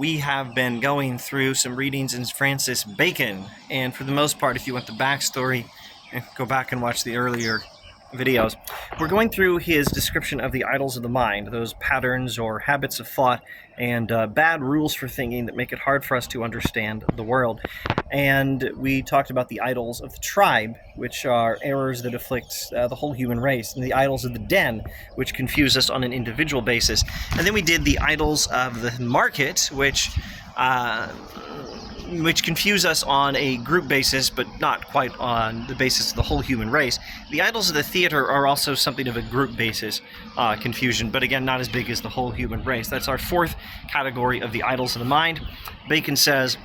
we have been going through some readings in Francis Bacon, and for the most part, if you want the backstory, go back and watch the earlier videos. We're going through his description of the idols of the mind, those patterns or habits of thought and bad rules for thinking that make it hard for us to understand the world. And we talked about the idols of the tribe, which are errors that afflict the whole human race, and the idols of the den, which confuse us on an individual basis. And then we did the idols of the market, which confuse us on a group basis, but not quite on the basis of the whole human race. The idols of the theater are also something of a group basis confusion, but again, not as big as the whole human race. That's our fourth category of the idols of the mind. Bacon says,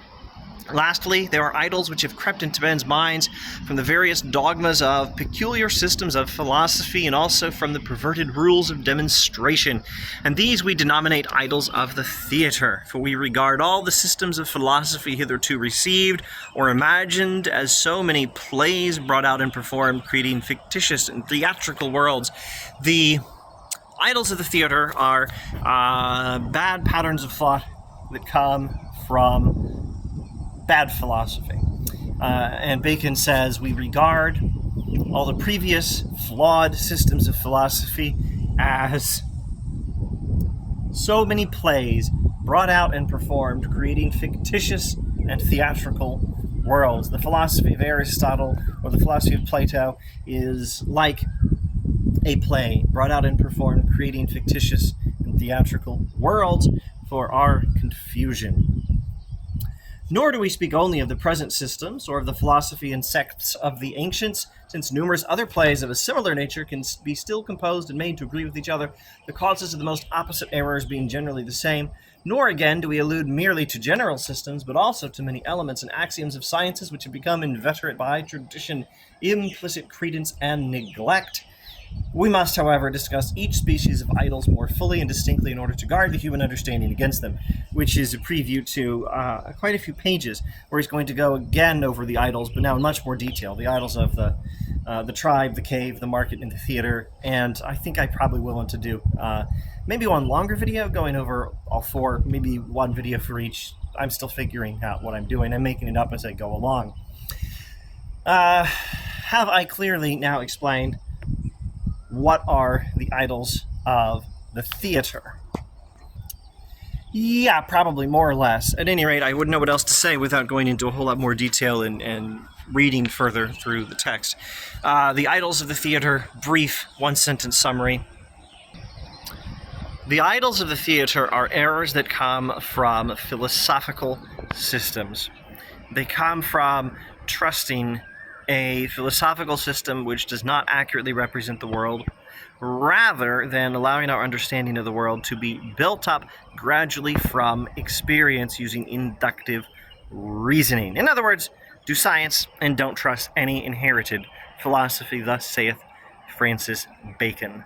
lastly, there are idols which have crept into men's minds from the various dogmas of peculiar systems of philosophy and also from the perverted rules of demonstration. And these we denominate idols of the theater, for we regard all the systems of philosophy hitherto received or imagined as so many plays brought out and performed, creating fictitious and theatrical worlds. The idols of the theater are bad patterns of thought that come from bad philosophy. And Bacon says we regard all the previous flawed systems of philosophy as so many plays brought out and performed, creating fictitious and theatrical worlds. The philosophy of Aristotle or the philosophy of Plato is like a play brought out and performed, creating fictitious and theatrical worlds for our confusion. Nor do we speak only of the present systems or of the philosophy and sects of the ancients, since numerous other plays of a similar nature can be still composed and made to agree with each other, the causes of the most opposite errors being generally the same. Nor again do we allude merely to general systems, but also to many elements and axioms of sciences which have become inveterate by tradition, implicit credence, and neglect. We must, however, discuss each species of idols more fully and distinctly in order to guard the human understanding against them, which is a preview to quite a few pages, where he's going to go again over the idols, but now in much more detail. The idols of the tribe, the cave, the market, and the theater. And I think I probably will want to do maybe one longer video going over all four, maybe one video for each. I'm still figuring out what I'm doing. I'm making it up as I go along. Have I clearly now explained what are the idols of the theater? Yeah, probably more or less. At any rate, I wouldn't know what else to say without going into a whole lot more detail and reading further through the text. The idols of the theater, brief one-sentence summary. The idols of the theater are errors that come from philosophical systems. They come from trusting a philosophical system which does not accurately represent the world, rather than allowing our understanding of the world to be built up gradually from experience using inductive reasoning. In other words, do science and don't trust any inherited philosophy, thus saith Francis Bacon.